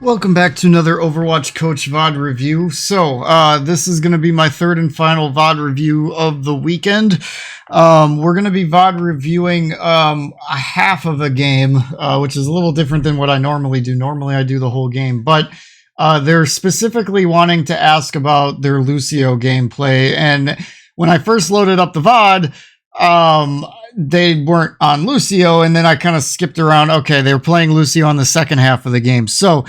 Welcome back to another Overwatch Coach VOD review. So, this is going to be my third and final VOD review of the weekend. We're going to be VOD reviewing a half of a game, which is a little different than what I normally do. Normally I do the whole game, but they're specifically wanting to ask about their Lucio gameplay. And when I first loaded up the VOD, they weren't on Lucio, and then I kind of skipped around. Okay, they were playing Lucio on the second half of the game. So,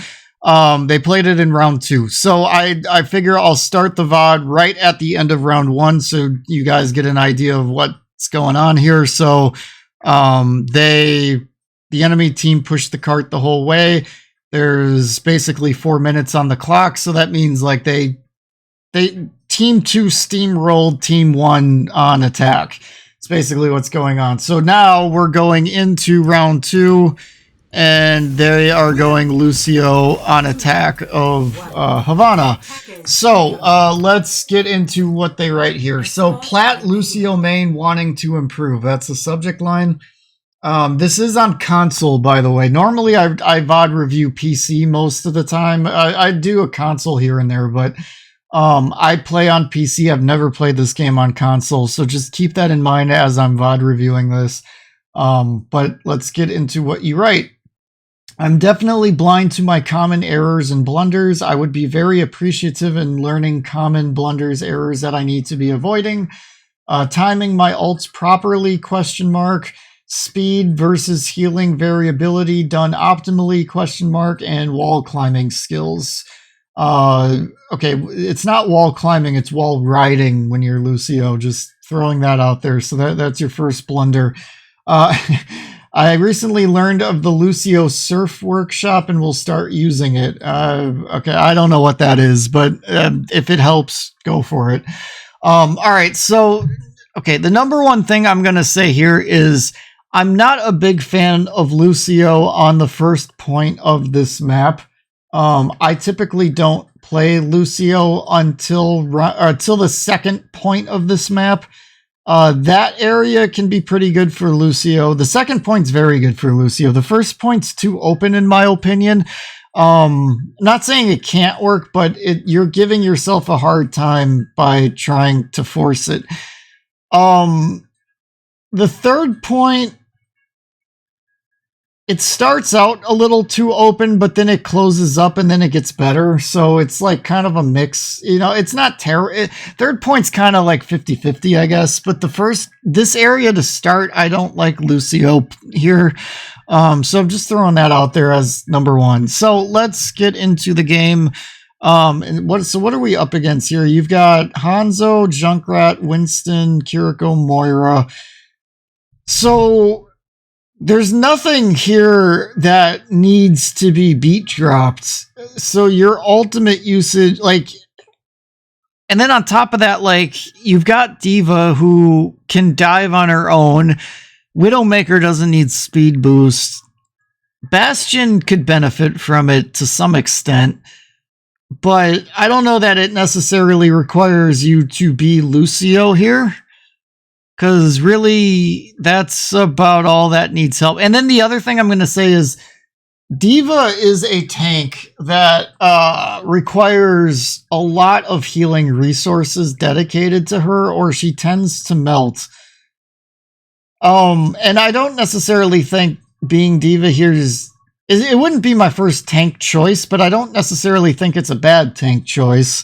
they played it in round 2. So I figure I'll start the VOD right at the end of round 1 so you guys get an idea of what's going on here. So the enemy team pushed the cart the whole way. There's basically 4 minutes on the clock, so that means like they team 2 steamrolled team 1 on attack. It's basically what's going on. So now we're going into round 2. And they are going Lucio on attack of Havana. So let's get into what they write here. So Plat Lucio main wanting to improve. That's the subject line. This is on console, by the way. Normally I VOD review PC most of the time. I do a console here and there, but I play on PC. I've never played this game on console. So just keep that in mind as I'm VOD reviewing this. But let's get into what you write. I'm definitely blind to my common errors and blunders. I would be very appreciative in learning common blunders, errors that I need to be avoiding. Timing my ults properly, ? Speed versus healing variability done optimally, ? And wall climbing skills. Okay, it's not wall climbing, it's wall riding when you're Lucio. Just throwing that out there. So that's your first blunder. I recently learned of the Lucio Surf Workshop and will start using it. Okay, I don't know what that is, but if it helps, go for it. All right, so, okay, the number one thing I'm going to say here is I'm not a big fan of Lucio on the first point of this map. I typically don't play Lucio until the second point of this map. That area can be pretty good for Lucio. The second point's very good for Lucio. The first point's too open, in my opinion. Not saying it can't work, but you're giving yourself a hard time by trying to force it. The third point, it starts out a little too open, but then it closes up and then it gets better. So it's like kind of a mix. You know, it's not terrible. Third point's kind of like 50-50, I guess. But this area to start, I don't like Lucio here. So I'm just throwing that out there as number one. So let's get into the game. So what are we up against here? You've got Hanzo, Junkrat, Winston, Kiriko, Moira. So there's nothing here that needs to be beat dropped. So your ultimate usage, like, and then on top of that, like, you've got D.Va who can dive on her own. Widowmaker doesn't need speed boost. Bastion could benefit from it to some extent, but I don't know that it necessarily requires you to be Lucio here. Because really, that's about all that needs help. And then the other thing I'm going to say is D.Va is a tank that requires a lot of healing resources dedicated to her, or she tends to melt. And I don't necessarily think being D.Va here it wouldn't be my first tank choice, but I don't necessarily think it's a bad tank choice.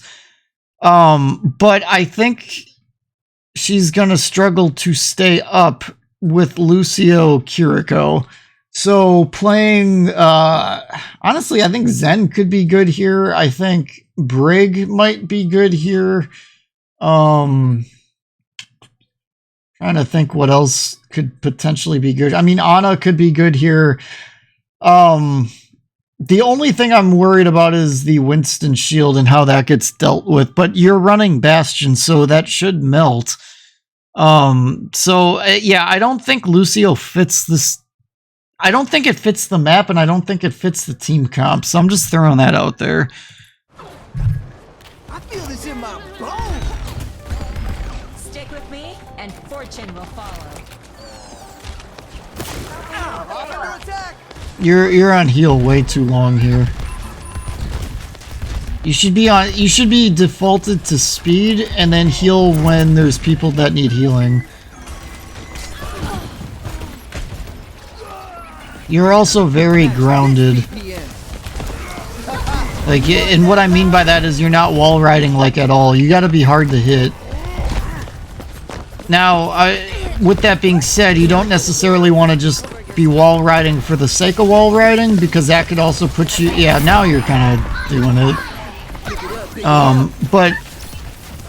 But I think she's going to struggle to stay up with Lucio Kiriko. So playing, honestly, I think Zen could be good here. I think Brig might be good here. Trying to think what else could potentially be good. I mean, Ana could be good here. The only thing I'm worried about is the Winston shield and how that gets dealt with, but you're running Bastion, so that should melt. Yeah, I don't think Lucio fits this. I don't think it fits the map, and I don't think it fits the team comp, so I'm just throwing that out there. I feel this in my bones. Stick with me, and fortune will follow. Under attack. You're on heal way too long here. You should be defaulted to speed and then heal when there's people that need healing. You're also very grounded. Like, and what I mean by that is you're not wall riding like at all. You gotta be hard to hit. Now, with that being said, you don't necessarily want to just be wall riding for the sake of wall riding, because that could also put you... Yeah, now you're kind of doing it. But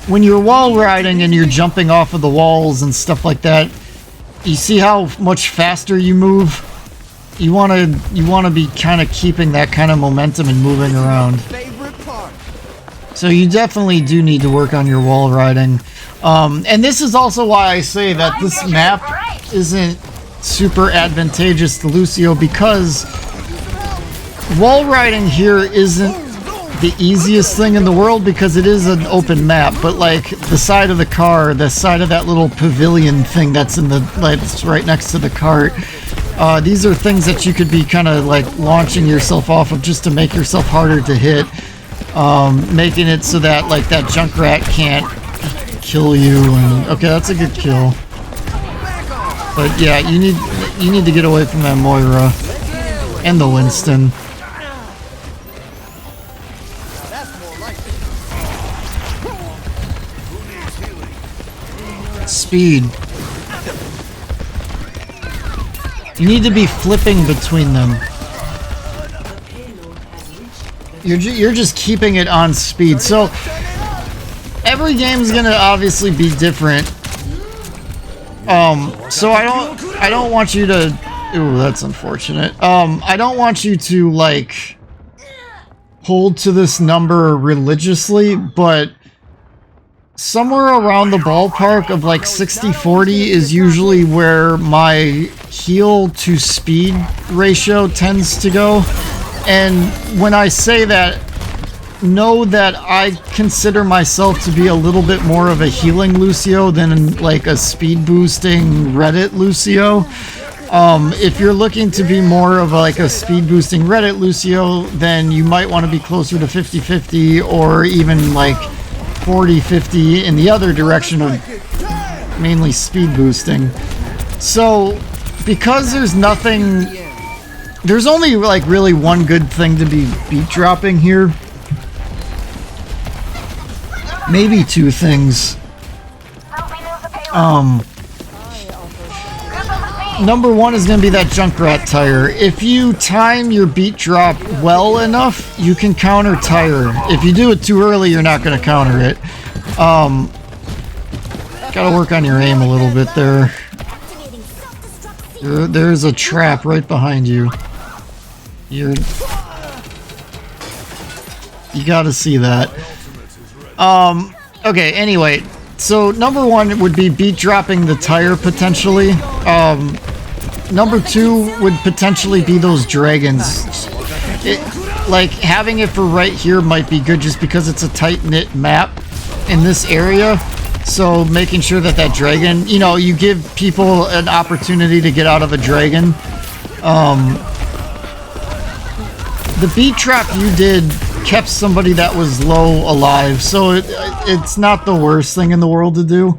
when you're wall riding and you're jumping off of the walls and stuff like that, you see how much faster you move? You want to be kind of keeping that kind of momentum and moving around. So you definitely do need to work on your wall riding. And this is also why I say that this map isn't super advantageous to Lucio, because wall riding here isn't the easiest thing in the world, because it is an open map, but like the side of the car, the side of that little pavilion thing that's in the, like, that's right next to the cart, these are things that you could be kind of like launching yourself off of just to make yourself harder to hit, making it so that like that Junkrat can't kill you. And okay, that's a good kill. But yeah, you need to get away from that Moira and the Winston. Speed. You need to be flipping between them. You're just keeping it on speed. So every game's gonna obviously be different. So I don't want you to... Ooh, that's unfortunate. I don't want you to like hold to this number religiously, but somewhere around the ballpark of like 60-40 is usually where my heal to speed ratio tends to go. And when I say that, know that I consider myself to be a little bit more of a healing Lucio than like a speed boosting Reddit Lucio. If you're looking to be more of like a speed boosting Reddit Lucio, then you might want to be closer to 50-50 or even like 40-50 in the other direction of mainly speed boosting. So because there's only like really one good thing to be beat dropping here. Maybe two things. Number one is going to be that Junkrat tire. If you time your beat drop well enough, you can counter tire. If you do it too early, you're not going to counter it. Gotta work on your aim a little bit there. There's a trap right behind you. You gotta see that. Okay, anyway. So number one would be beat dropping the tire potentially. Number two would potentially be those dragons. Like having it for right here might be good just because it's a tight-knit map in this area. So making sure that that dragon, you know, you give people an opportunity to get out of a dragon. The beat trap you did kept somebody that was low alive, so it's not the worst thing in the world to do.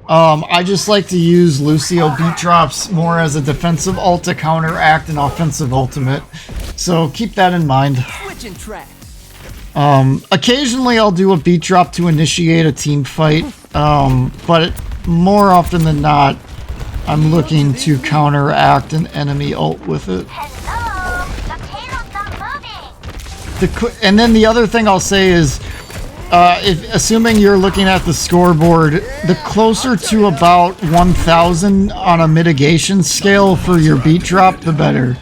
I just like to use Lucio beat drops more as a defensive ult to counteract an offensive ultimate. So keep that in mind. Occasionally I'll do a beat drop to initiate a team fight, but more often than not, I'm looking to counteract an enemy ult with it. And then the other thing I'll say is, assuming you're looking at the scoreboard, the closer to about 1,000 on a mitigation scale for your beat drop, the better.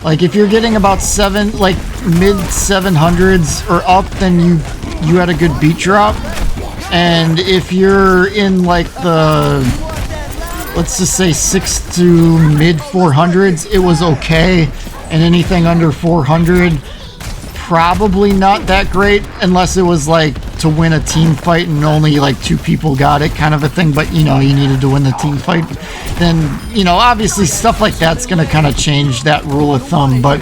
Like if you're getting about mid 700s or up, then you had a good beat drop. And if you're in like the, let's just say 6 to mid 400s, it was okay. And anything under 400, probably not that great, unless it was like to win a team fight and only like 2 people got it kind of a thing, but you know, you needed to win the team fight. Then, you know, obviously stuff like that's going to kind of change that rule of thumb, but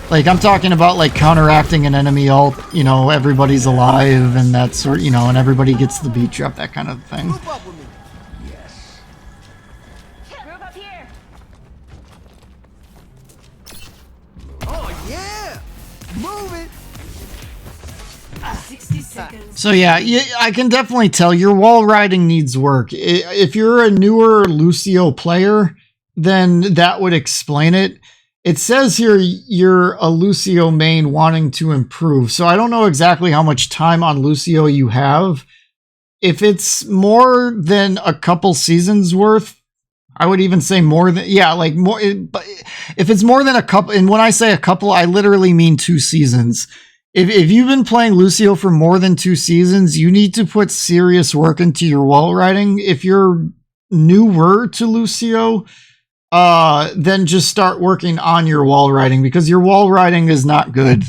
Like, I'm talking about, like, counteracting an enemy ult, you know, everybody's alive and that sort, you know, and everybody gets the beat drop, that kind of thing. Group up with me. Group up here. Oh, yeah. Move it. 60 seconds. So yeah, I can definitely tell your wall riding needs work. If you're a newer Lucio player, then that would explain it. It says here you're a Lucio main wanting to improve. So I don't know exactly how much time on Lucio you have. If it's more than a couple seasons worth, I would even say more than, yeah, like more. But if it's more than a couple, and when I say a couple, I literally mean 2 seasons. If you've been playing Lucio for more than 2 seasons, you need to put serious work into your wall riding. If you're newer to Lucio, then just start working on your wall riding, because your wall riding is not good.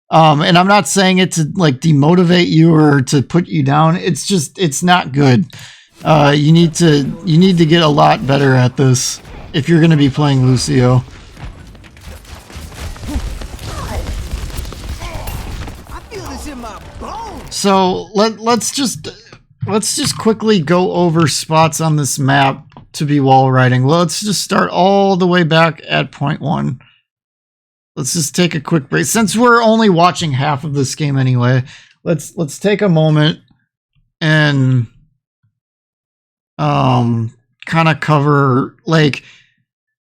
And I'm not saying it to like demotivate you or to put you down. It's just, it's not good. You need to get a lot better at this if you're going to be playing Lucio. So let's just quickly go over spots on this map to be wall riding. Let's just start all the way back at point 1. Let's just take a quick break. Since we're only watching half of this game anyway, let's take a moment and kind of cover, like,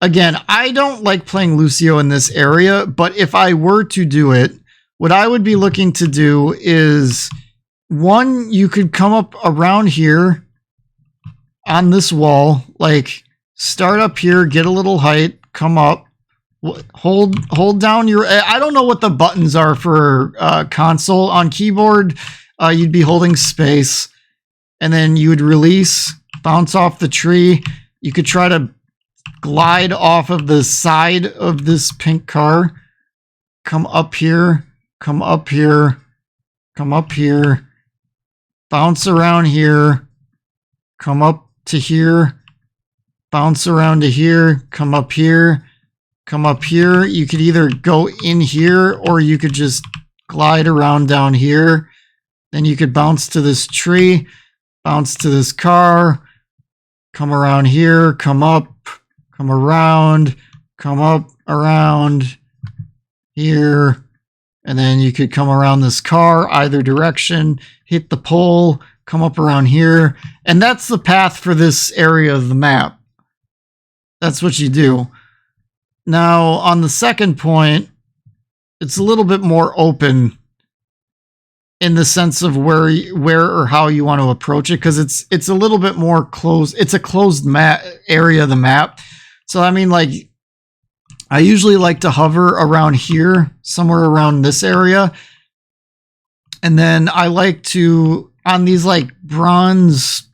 again, I don't like playing Lucio in this area, but if I were to do it, what I would be looking to do is, one, you could come up around here on this wall, like start up here, get a little height, come up, hold down your, I don't know what the buttons are for console. On keyboard, you'd be holding space, and then you would release, bounce off the tree. You could try to glide off of the side of this pink car, come up here, come up here, come up here, bounce around here, come up to here, bounce around to here, come up here, come up here. You could either go in here or you could just glide around down here. Then you could bounce to this tree, bounce to this car, come around here, come up, come around, come up, around here. And then you could come around this car either direction, hit the pole, come up around here. And that's the path for this area of the map. That's what you do. Now, on the second point, it's a little bit more open in the sense of where or how you want to approach it, because it's a little bit more closed. It's a closed map area of the map. So, I mean, like, I usually like to hover around here, somewhere around this area. And then I like to, on these like bronze,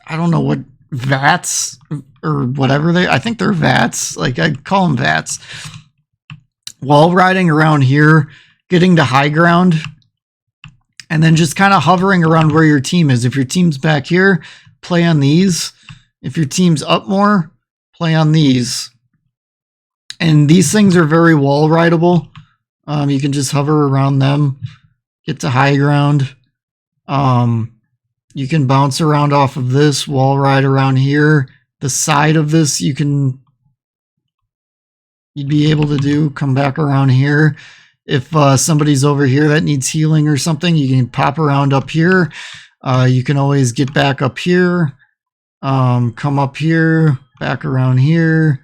I don't know what, vats or whatever I think they're vats. Like, I call them vats. Wall riding around here, getting to high ground, and then just kind of hovering around where your team is. If your team's back here, play on these. If your team's up more, play on these. And these things are very wall rideable. You can just hover around them, get to high ground. You can bounce around off of this, wall ride around here. The side of this you'd be able to do, come back around here. If somebody's over here that needs healing or something, you can pop around up here. You can always get back up here, come up here, back around here.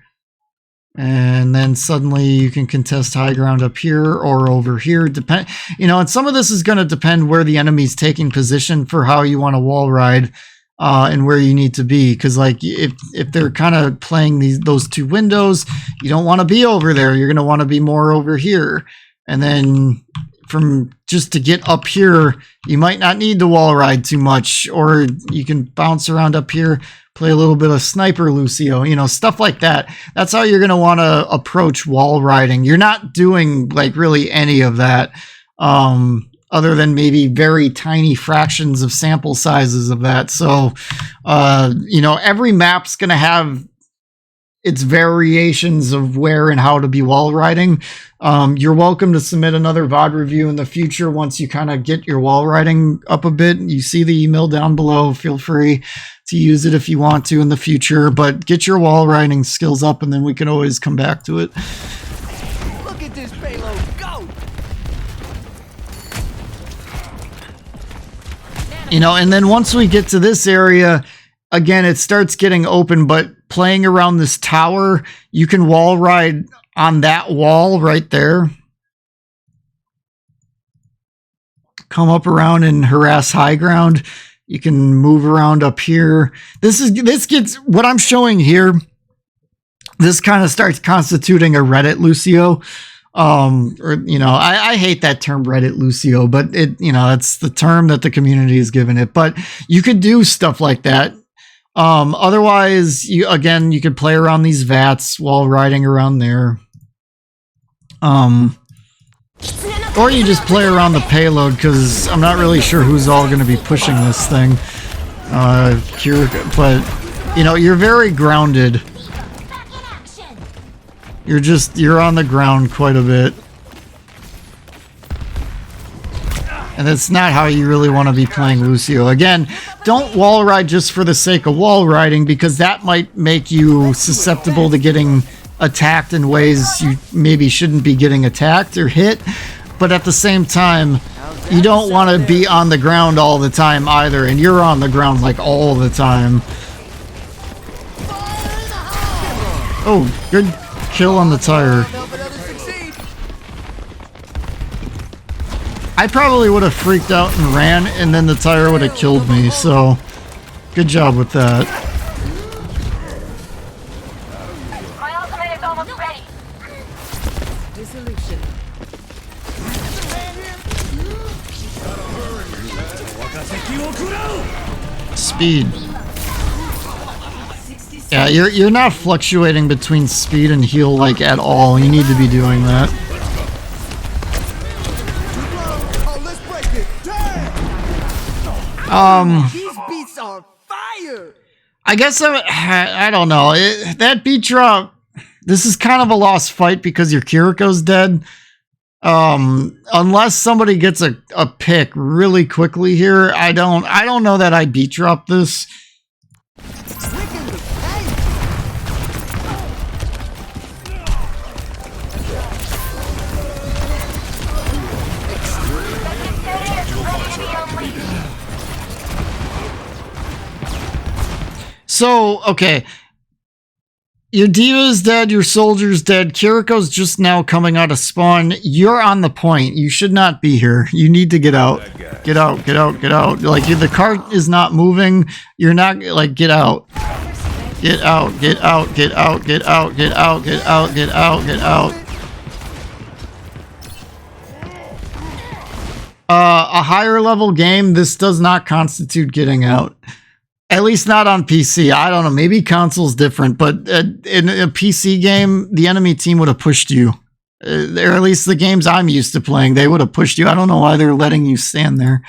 And then suddenly you can contest high ground up here or over here. And some of this is going to depend where the enemy's taking position for how you want to wall ride, and where you need to be. Because like if they're kind of playing those 2 windows, you don't want to be over there. You're going to want to be more over here. And then from just to get up here, you might not need to wall ride too much, or you can bounce around up here, play a little bit of sniper Lucio, stuff like that. That's how you're going to want to approach wall riding. You're not doing like really any of that, other than maybe very tiny fractions of sample sizes of that. So, every map's going to have it's variations of where and how to be wall riding. You're welcome to submit another VOD review in the future once you kind of get your wall riding up a bit. You see the email down below. Feel free to use it if you want to in the future, but get your wall riding skills up and then we can always come back to it. Look at this payload go! You know, and then once we get to this area, again, it starts getting open, but playing around this tower, you can wall ride on that wall right there. Come up around and harass high ground. You can move around up here. This gets what I'm showing here. This kind of starts constituting a Reddit Lucio. Or, you know, I hate that term Reddit Lucio, but it, you know, it's the term that the community has given it, but you could do stuff like that. Otherwise, you could play around these vats while riding around there. Or you just play around the payload, because I'm not really sure who's all going to be pushing this thing. But, you know, you're very grounded. You're on the ground quite a bit. And that's not how you really want to be playing Lucio. Again, don't wall ride just for the sake of wall riding, because that might make you susceptible to getting attacked in ways you maybe shouldn't be getting attacked or hit. But at the same time, you don't want to be on the ground all the time either, and you're on the ground like all the time. Oh, good kill on the tire. I probably would have freaked out and ran, and then the tire would have killed me, so good job with that. My ultimate is almost ready. Dissolution. Speed. Yeah, you're not fluctuating between speed and heal like at all. You need to be doing that. These beats are fire! I guess I don't know. That beat drop, this is kind of a lost fight because your Kiriko's dead. Unless somebody gets a pick really quickly here, I don't know that I beat drop this. So, okay. Your Diva's dead, your Soldier's dead, Kiriko's just now coming out of spawn. You're on the point. You should not be here. You need to get out. Get out, get out, get out. Like, the cart is not moving. You're not, like, get out. Get out, get out, get out, get out, get out, get out, get out, get out. A higher level game, this does not constitute getting out. At least not on PC. I don't know. Maybe console's different, but in a PC game, the enemy team would have pushed you. Or at least the games I'm used to playing, they would have pushed you. I don't know why they're letting you stand there.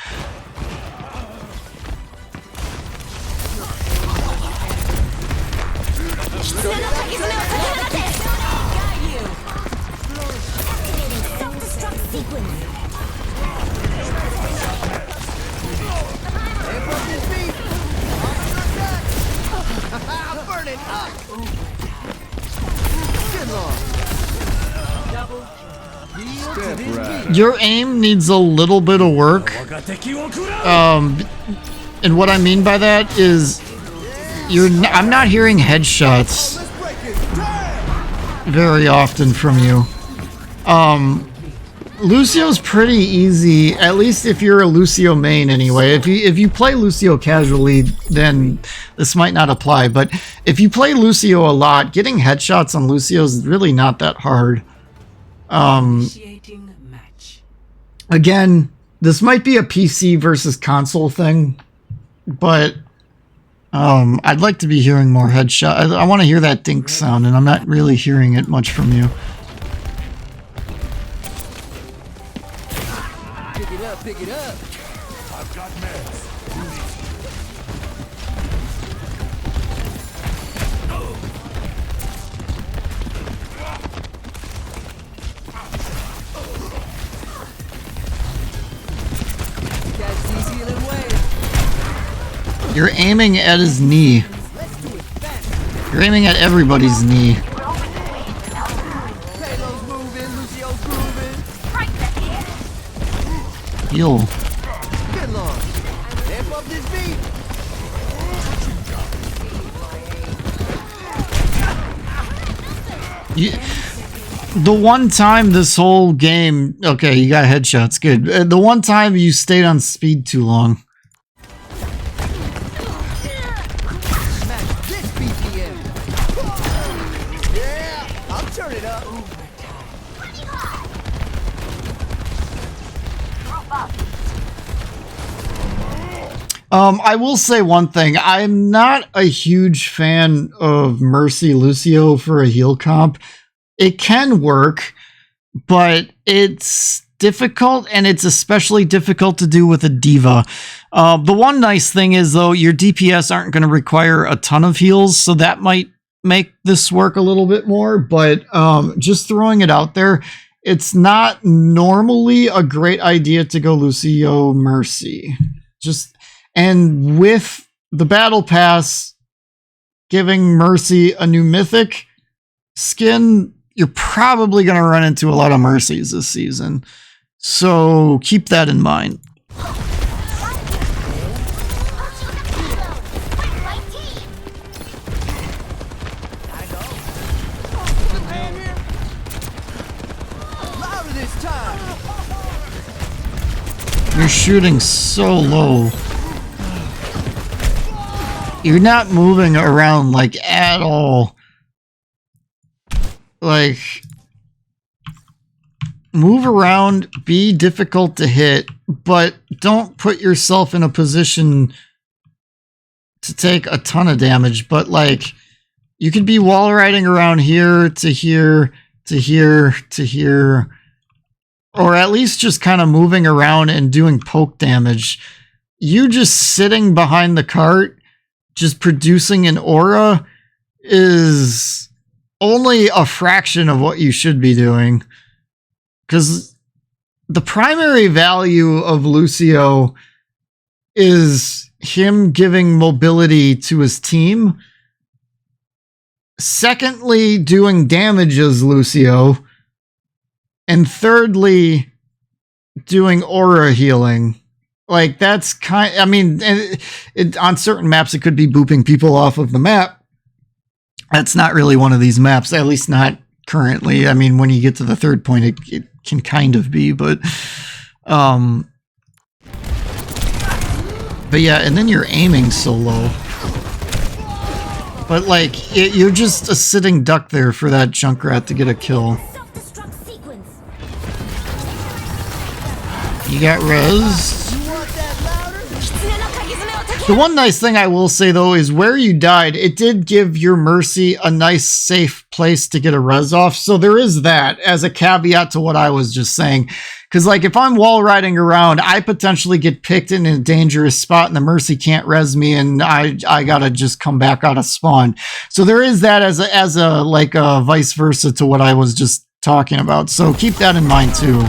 Your aim needs a little bit of work. And what I mean by that is I'm not hearing headshots very often from you. Lucio's pretty easy, at least if you're a Lucio main anyway. If you play Lucio casually, then this might not apply, but if you play Lucio a lot, getting headshots on Lucio is really not that hard. Again, this might be a PC versus console thing, but I'd like to be hearing more headshot. I want to hear that dink sound, and I'm not really hearing it much from you. Pick it up, pick it up. I've got meds. You're aiming at his knee. You're aiming at everybody's knee. Payload's moving, Lucio's grooving. Heal. Good lord. Amp up this beat. The one time this whole game... Okay, you got headshots. Good. The one time you stayed on speed too long. Smash this BPM. Yeah, I'll turn it up. I will say one thing. I'm not a huge fan of Mercy Lucio for a heal comp. It can work, but it's difficult, and it's especially difficult to do with a diva. The one nice thing is, though, your DPS aren't going to require a ton of heals, so that might make this work a little bit more, but just throwing it out there, it's not normally a great idea to go Lucio Mercy. And with the Battle Pass giving Mercy a new mythic skin, you're probably going to run into a lot of Mercies this season. So keep that in mind. Louder this time. You're shooting so low. You're not moving around like at all. Like, move around, be difficult to hit, but don't put yourself in a position to take a ton of damage. But like, you could be wall riding around here to here to here to here, or at least just kind of moving around and doing poke damage. You just sitting behind the cart, just producing an aura, is only a fraction of what you should be doing. Because the primary value of Lucio is him giving mobility to his team. Secondly, doing damage as Lucio. And thirdly, doing aura healing. Like, that's I mean, on certain maps, it could be booping people off of the map. That's not really one of these maps, at least not currently. I mean, when you get to the third point, it can kind of be, but yeah, and then you're aiming so low. But like, you're just a sitting duck there for that Junkrat to get a kill. You got res. The one nice thing I will say, though, is where you died, it did give your Mercy a nice, safe place to get a res off. So there is that as a caveat to what I was just saying. Because, like, if I'm wall riding around, I potentially get picked in a dangerous spot and the Mercy can't res me, and I gotta just come back out of spawn. So there is that as a vice versa to what I was just talking about. So keep that in mind, too.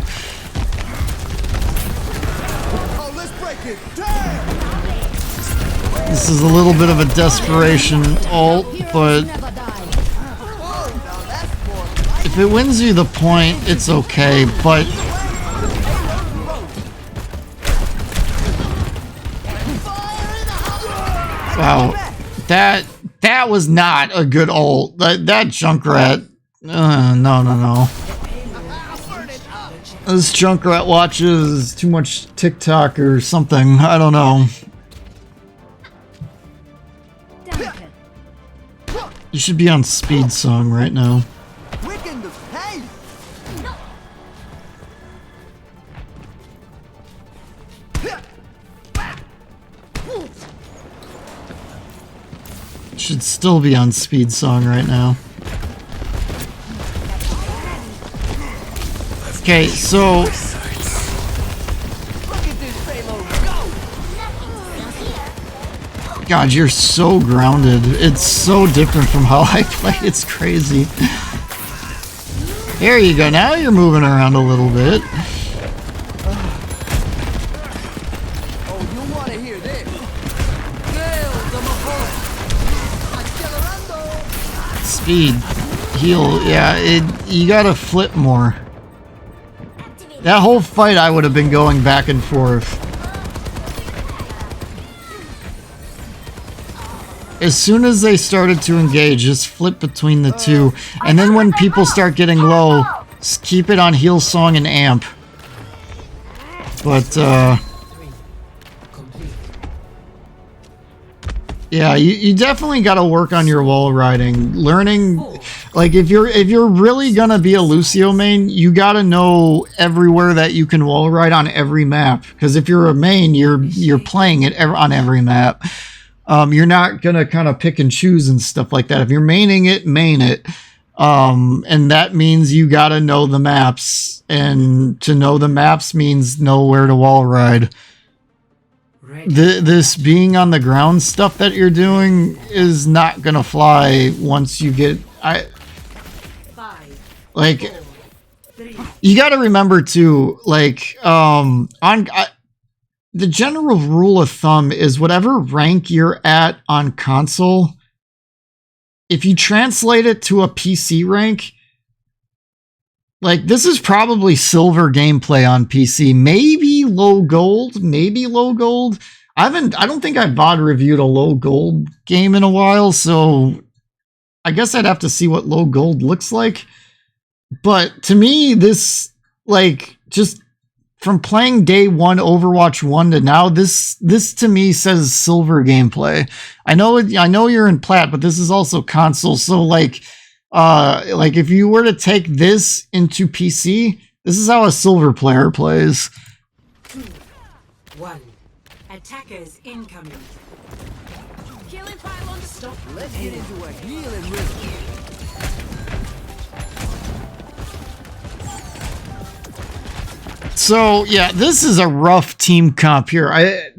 This is a little bit of a desperation ult, but if it wins you the point, it's okay, but wow, that was not a good ult. That Junkrat, no. This Junkrat watches too much TikTok or something, I don't know. You should be on speed song right now. Should still be on speed song right now. Okay, so God, you're so grounded. It's so different from how I play. It's crazy. There you go. Now you're moving around a little bit. Oh, you want to hear this? Yeah. speed, heal. Yeah, you gotta flip more. That whole fight I would have been going back and forth. As soon as they started to engage, just flip between the two. And then when people start getting low, keep it on heal song and amp. But, yeah, you definitely got to work on your wall riding. Learning, like, if you're really gonna be a Lucio main, you got to know everywhere that you can wall ride on every map. Because if you're a main, you're playing it on every map. You're not gonna kind of pick and choose and stuff like that. If you're maining it, main it. And that means you got to know the maps. And to know the maps means know where to wall ride. This being on the ground stuff that you're doing is not gonna fly once you get... Like, you got to remember too, like, the general rule of thumb is whatever rank you're at on console, if you translate it to a PC rank, like, this is probably silver gameplay on PC, maybe low gold, I don't think I've VOD reviewed a low gold game in a while, so I guess I'd have to see what low gold looks like. But to me, this, like, just from playing day one Overwatch 1 to now, this to me says silver gameplay. I know you're in plat, but this is also console. So like if you were to take this into PC, this is how a silver player plays. 2, 1. Attackers incoming. Killing pylon. Stop. Let's get into a healing rhythm. So yeah, this is a rough team comp here.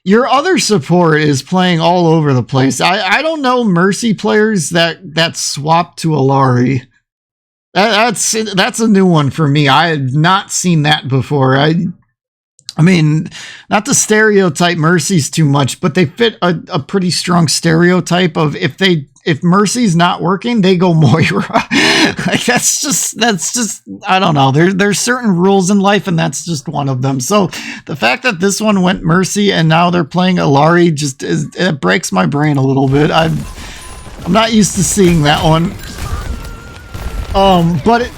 Your other support is playing all over the place. I don't know Mercy players that swap to Alari. That's a new one for me. I had not seen that before. I mean, not to stereotype Mercy's too much, but they fit a pretty strong stereotype of if Mercy's not working, they go Moira. Like that's just I don't know. There's certain rules in life, and that's just one of them. So the fact that this one went Mercy and now they're playing Alari it breaks my brain a little bit. I'm not used to seeing that one. But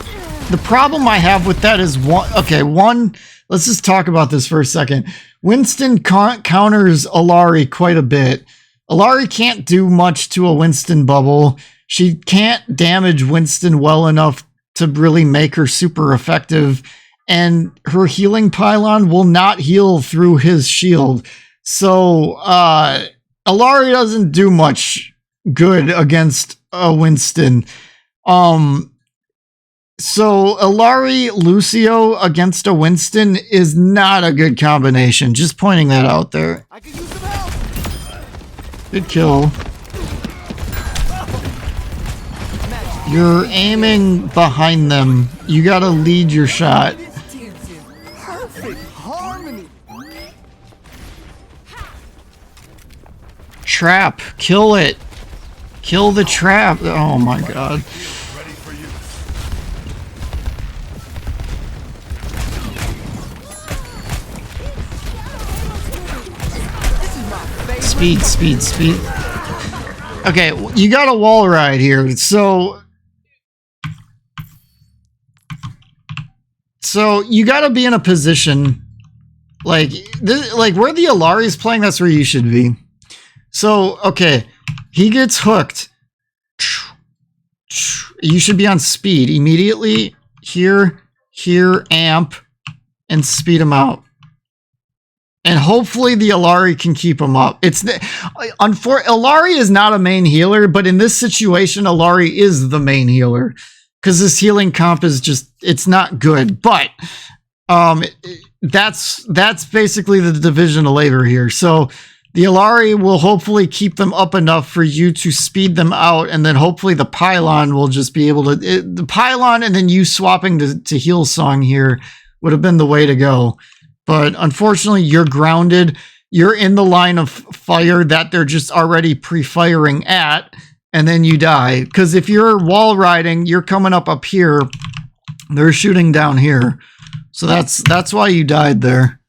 the problem I have with that is one. Let's just talk about this for a second. Winston counters Alari quite a bit. Alari can't do much to a Winston bubble. She can't damage Winston well enough to really make her super effective. And her healing pylon will not heal through his shield. So Alari doesn't do much good against a Winston. So Alari Lucio against a Winston is not a good combination. Just pointing that out there. I could use some help. Good kill. You're aiming behind them. You gotta lead your shot. Perfect harmony. Trap. Kill it. Kill the trap. Oh my god. Ready for you. Speed. Okay, you got a wall ride here. So you got to be in a position like where the Alari is playing. That's where you should be. So okay, he gets hooked. You should be on speed immediately. Here, amp, and speed him out. And hopefully the Alari can keep him up. Alari is not a main healer, but in this situation, Alari is the main healer. Because this healing comp is just, it's not good. But that's basically the division of labor here. So the Alari will hopefully keep them up enough for you to speed them out. And then hopefully the pylon will just be able to, the pylon and then you swapping to heal song here would have been the way to go. But unfortunately, you're grounded. You're in the line of fire that they're just already pre-firing at. and then you die. Because if you're wall riding, you're coming up here. They're shooting down here. So that's why you died there.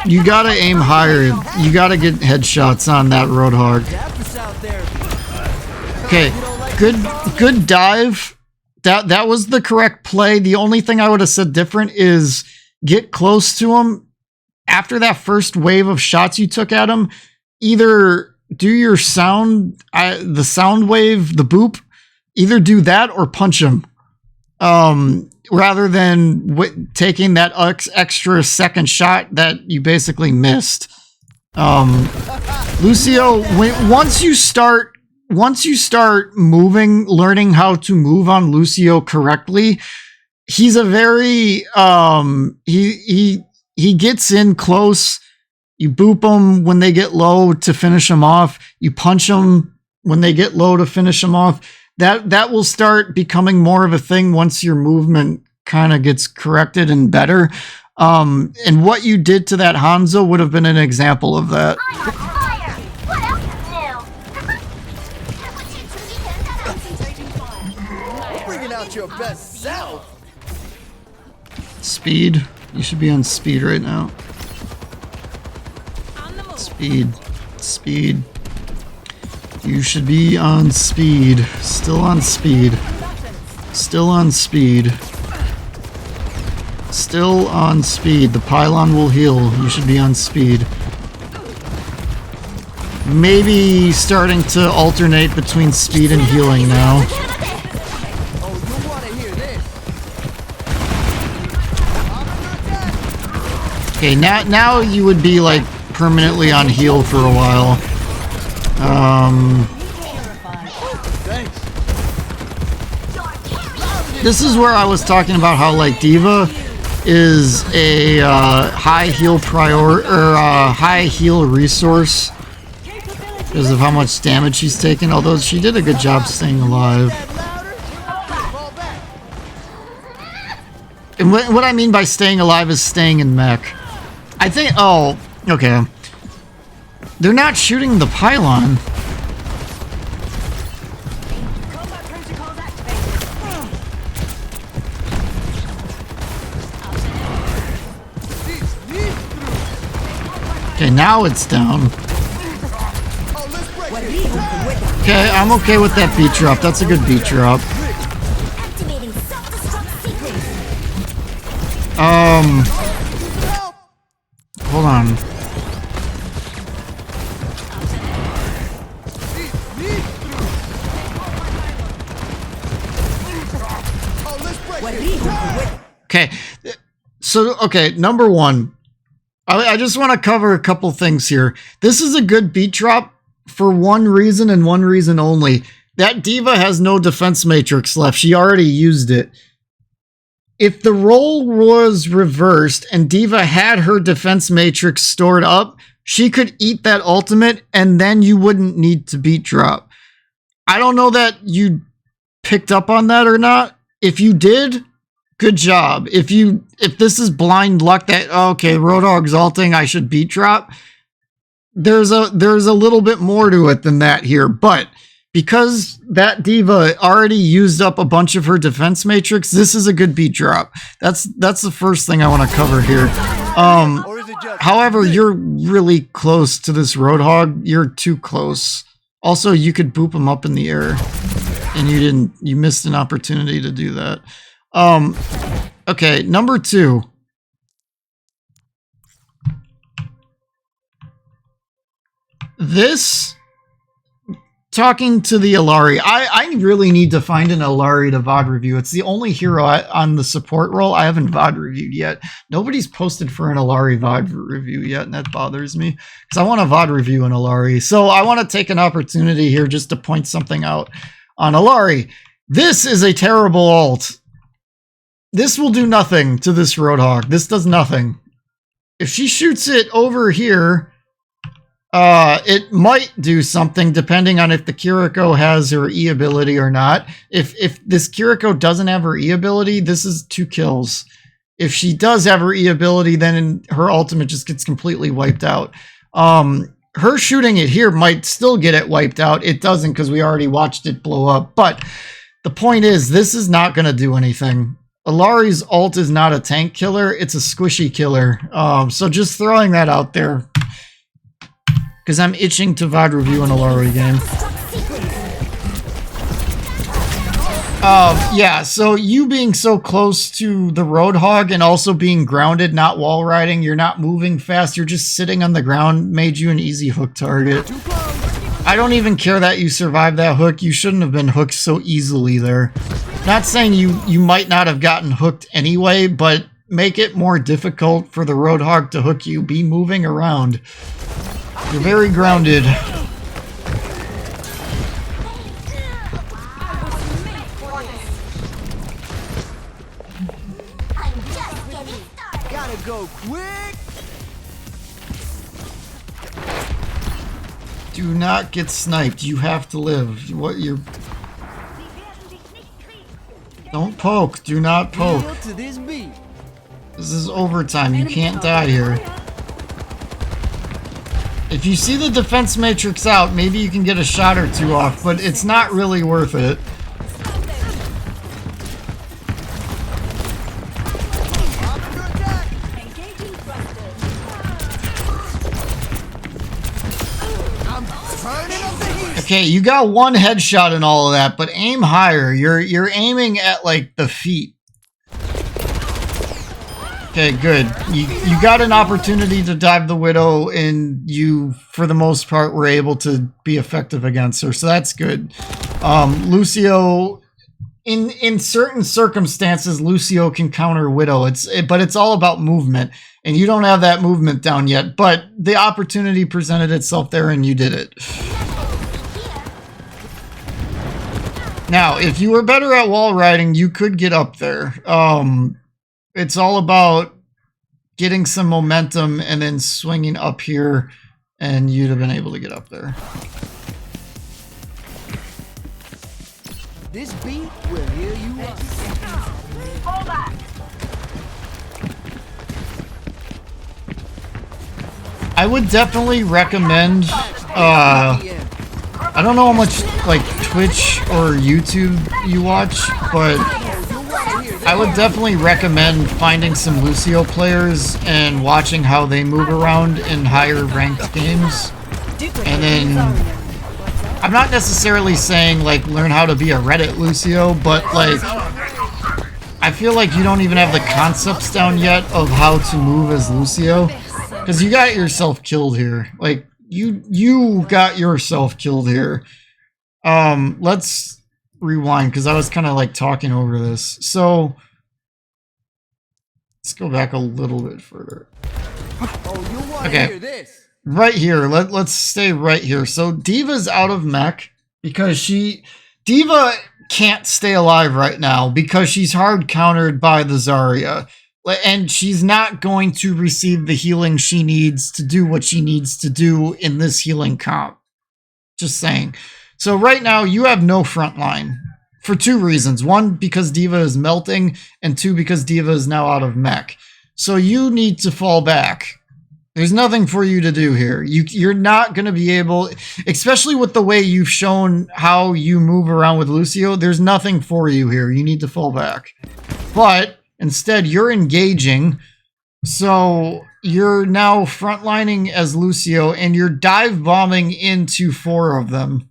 You gotta aim higher. You gotta get headshots on that Roadhog. Okay, good dive. That was the correct play. The only thing I would have said different is get close to him. After that first wave of shots you took at him, either do your sound, the sound wave, the boop, either do that or punch him. Rather than taking that extra second shot that you basically missed. Lucio, once you start moving, learning how to move on Lucio correctly, he's a very he gets in close. You boop them when they get low to finish them off. You punch them when they get low to finish them off. That will start becoming more of a thing once your movement kind of gets corrected and better. And what you did to that Hanzo would have been an example of that. Bringing out your best self. Speed. You should be on speed right now. Speed. Speed. You should be on speed. Still on speed. Still on speed. Still on speed. The pylon will heal. You should be on speed. Maybe starting to alternate between speed and healing now. Oh, you want to hear this? Okay, now you would be like permanently on heal for a while. This is where I was talking about how like D.Va is a high heal high heal resource because of how much damage she's taken. Although she did a good job staying alive. And what I mean by staying alive is staying in mech. I think. Oh, okay. They're not shooting the pylon. Okay, now it's down. Okay, I'm okay with that beat drop. That's a good beat drop. Hold on. Okay, so, okay, number one. I just want to cover a couple things here. This is a good beat drop for one reason and one reason only. That D.Va has no defense matrix left. She already used it. If the role was reversed and D.Va had her defense matrix stored up, she could eat that ultimate and then you wouldn't need to beat drop. I don't know that you picked up on that or not. If you did, good job. If this is blind luck that, okay, Roadhog's ulting, I should beat drop, there's a little bit more to it than that here. But because that D.Va already used up a bunch of her defense matrix, this is a good beat drop. That's the first thing I want to cover here. However, you're really close to this Roadhog. You're too close. Also, you could boop him up in the air, and you missed an opportunity to do that. Okay, number two. This, talking to the Illari, I really need to find an Illari to VOD review. It's the only hero on the support role I haven't VOD reviewed yet. Nobody's posted for an Illari VOD review yet, and that bothers me, because I want to VOD review an Illari. So I want to take an opportunity here just to point something out on Illari. This is a terrible ult. This will do nothing to this Roadhog. This does nothing. If she shoots it over here, It might do something depending on if the Kiriko has her E ability or not. If this Kiriko doesn't have her E ability, this is 2 kills. If she does have her E ability, then her ultimate just gets completely wiped out. Her shooting it here might still get it wiped out. It doesn't because we already watched it blow up. But the point is, this is not going to do anything. Ilari's ult is not a tank killer. It's a squishy killer. So just throwing that out there. Because I'm itching to VOD review an Illari game. Yeah, so you being so close to the Roadhog and also being grounded, not wall riding, you're not moving fast, you're just sitting on the ground, made you an easy hook target. I don't even care that you survived that hook. You shouldn't have been hooked so easily there. Not saying you might not have gotten hooked anyway, but make it more difficult for the Roadhog to hook you. Be moving around. You're very grounded. Gotta go quick. Do not get sniped. You have to live. What you're... Don't poke. Do not poke. Kneel to this beat. This is overtime. You can't die here. If you see the defense matrix out, maybe you can get a shot or 2 off, but it's not really worth it. Okay, you got 1 headshot and all of that, but aim higher. You're aiming at like the feet. Okay, good. You got an opportunity to dive the Widow, and you, for the most part, were able to be effective against her, so that's good. Lucio, in certain circumstances, Lucio can counter Widow. But it's all about movement, and you don't have that movement down yet. But the opportunity presented itself there, and you did it. Now, if you were better at wall riding, you could get up there. It's all about getting some momentum and then swinging up here, and you'd have been able to get up there. This beat will heal you up. Hold back. I would definitely recommend, I don't know how much like Twitch or YouTube you watch, but I would definitely recommend finding some Lucio players and watching how they move around in higher ranked games. And then, I'm not necessarily saying like learn how to be a Reddit Lucio, but like, I feel like you don't even have the concepts down yet of how to move as Lucio. Because you got yourself killed here. Like, you got yourself killed here. Let's rewind, because I was kind of like talking over this. So, let's go back a little bit further. Oh, you want to Okay. hear this? Right here. Let's stay right here. So, Diva's out of mech because Diva can't stay alive right now because she's hard countered by the Zarya. And she's not going to receive the healing she needs to do what she needs to do in this healing comp. Just saying. So right now, you have no front line. For 2 reasons. 1, because Diva is melting. And 2, because Diva is now out of mech. So you need to fall back. There's nothing for you to do here. You're not going to be able... Especially with the way you've shown how you move around with Lucio. There's nothing for you here. You need to fall back. But... instead, you're engaging, so you're now frontlining as Lucio, and you're dive bombing into 4 of them.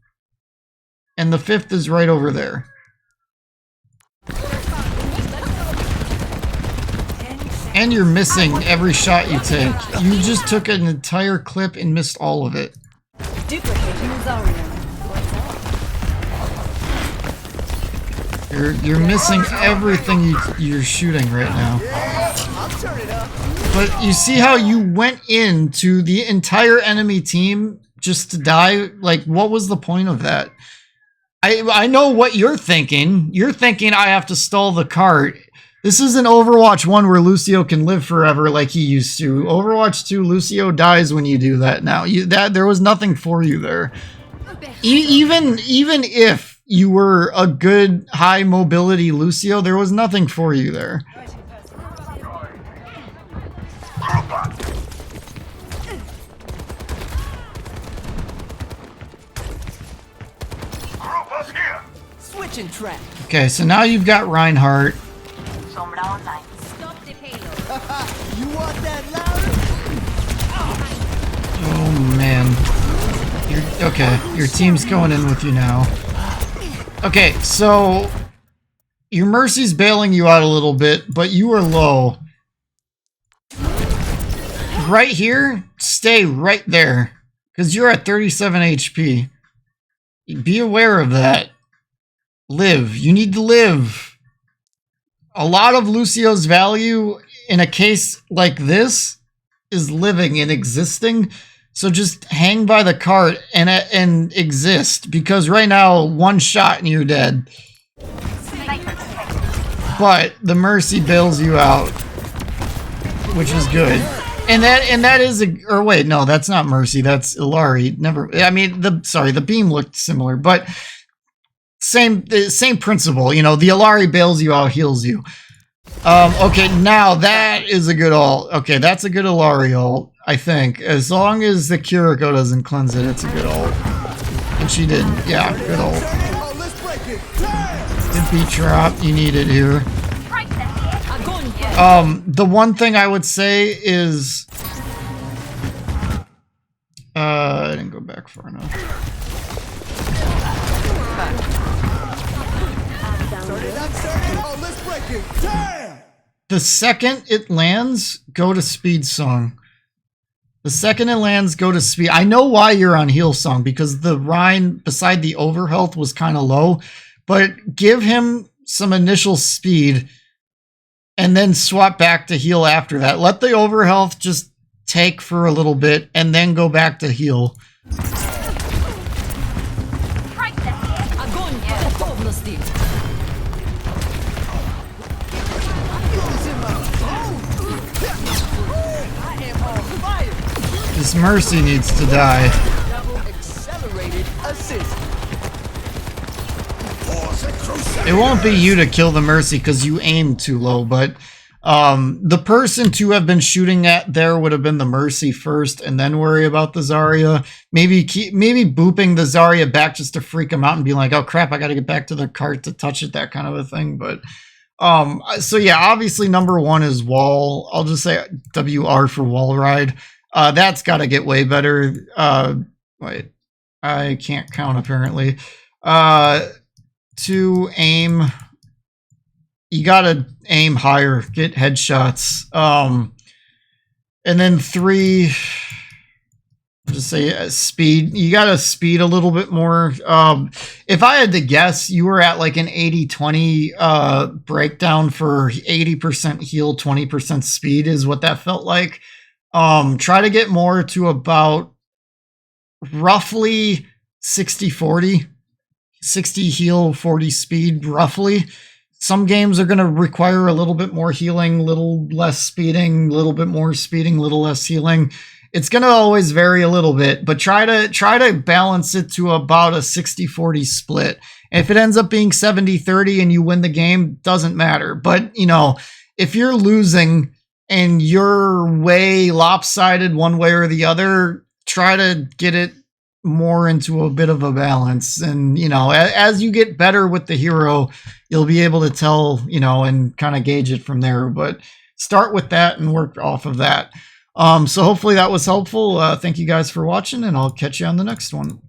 And the 5th is right over there. And you're missing every shot you take. You just took an entire clip and missed all of it. You're missing everything you're shooting right now. But you see how you went into the entire enemy team just to die? Like, what was the point of that? I know what you're thinking. You're thinking I have to stall the cart. This isn't Overwatch 1 where Lucio can live forever like he used to. Overwatch 2, Lucio dies when you do that now. There was nothing for you there. Even if you were a good high mobility Lucio, there was nothing for you there. Switching track. Okay, so now you've got Reinhardt. Stop the payload. You want that louder? Oh man. Okay, your team's going in with you now. Okay, so your Mercy's bailing you out a little bit, but you are low. Right here, stay right there, because you're at 37 HP. Be aware of that. Live. You need to live. A lot of Lucio's value in a case like this is living and existing. So just hang by the cart and exist, because right now one shot and you're dead. But the Mercy bails you out, which is good. And that is or wait, no, that's not Mercy, that's Illari. The beam looked similar, but same principle. You know, the Illari bails you out, heals you. Okay, now that is a good ult. Okay, that's a good Illari ult, I think. As long as the Kiriko doesn't cleanse it, it's a good ult. And she did. Yeah, good ult. Good beat drop. You need it here. The one thing I would say is... I didn't go back far enough. The second it lands, go to Speed Song. The second it lands, go to Speed. I know why you're on Heal Song, because the Rhine beside the overhealth was kind of low, but give him some initial speed and then swap back to heal after that. Let the overhealth just take for a little bit and then go back to heal. This Mercy needs to die. It won't be you to kill the Mercy because you aimed too low, but the person to have been shooting at there would have been the Mercy first and then worry about the Zarya. Maybe booping the Zarya back just to freak him out and be like, oh crap, I got to get back to the cart to touch it, that kind of a thing. But so yeah, obviously number one is wall. I'll just say WR for wall ride. That's got to get way better. Wait, I can't count apparently. To aim, you gotta aim higher, get headshots. And then 3, just say speed. You gotta speed a little bit more. If I had to guess, you were at like an 80-20 breakdown for 80% heal, 20% speed is what that felt like. Try to get more to about roughly 60-40. 60 heal, 40 speed, roughly. Some games are going to require a little bit more healing, little less speeding, little bit more speeding, little less healing. It's going to always vary a little bit, but try to balance it to about a 60-40 split. If it ends up being 70-30 and you win the game, doesn't matter. But, you know, if you're losing and you're way lopsided one way or the other, try to get it more into a bit of a balance. And, you know, as you get better with the hero, you'll be able to tell, you know, and kind of gauge it from there. But start with that and work off of that. So hopefully that was helpful. Thank you guys for watching, and I'll catch you on the next one.